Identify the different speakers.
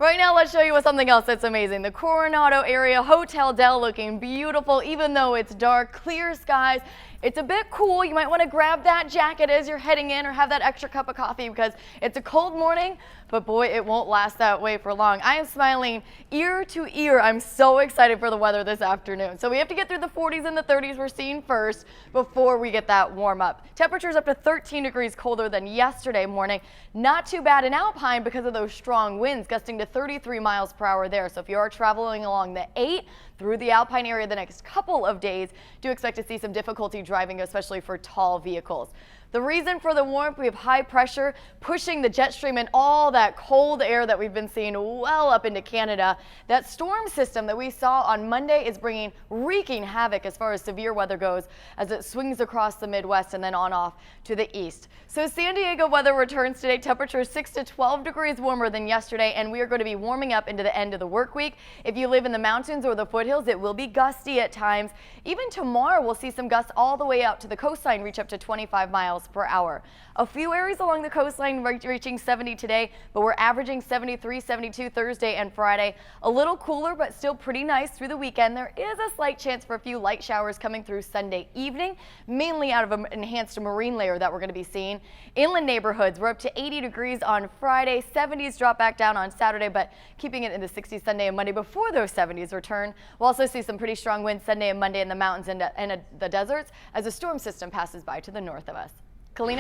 Speaker 1: Right now, let's show you something else that's amazing. The Coronado area Hotel Del looking beautiful, even though it's dark, clear skies. It's a bit cool. You might want to grab that jacket as you're heading in or have that extra cup of coffee because it's a cold morning, but boy, it won't last that way for long. I am smiling ear to ear. I'm so excited for the weather this afternoon. So we have to get through the 40s and the 30s we're seeing first before we get that warm up. Temperatures up to 13 degrees colder than yesterday morning. Not too bad in Alpine because of those strong winds gusting to 33 miles per hour there. So if you are traveling along the 8 through the Alpine area the next couple of days, do expect to see some difficulty driving, especially for tall vehicles. The reason for the warmth, we have high pressure pushing the jet stream and all that cold air that we've been seeing well up into Canada. That storm system that we saw on Monday is wreaking havoc as far as severe weather goes as it swings across the Midwest and then on off to the east. So San Diego weather returns today. Temperature 6 to 12 degrees warmer than yesterday, and we are going to be warming up into the end of the work week. If you live in the mountains or the foothills, it will be gusty at times. Even tomorrow, we'll see some gusts all the way out to the coastline, reach up to 25 miles per hour. A few areas along the coastline reaching 70 today, but we're averaging 73, 72 Thursday and Friday. A little cooler, but still pretty nice through the weekend. There is a slight chance for a few light showers coming through Sunday evening, mainly out of an enhanced marine layer that we're going to be seeing. Inland neighborhoods, we're up to 80 degrees on Friday. 70s drop back down on Saturday, but keeping it in the 60s Sunday and Monday before those 70s return. We'll also see some pretty strong winds Sunday and Monday in the mountains and the deserts as a storm system passes by to the north of us. Kalina?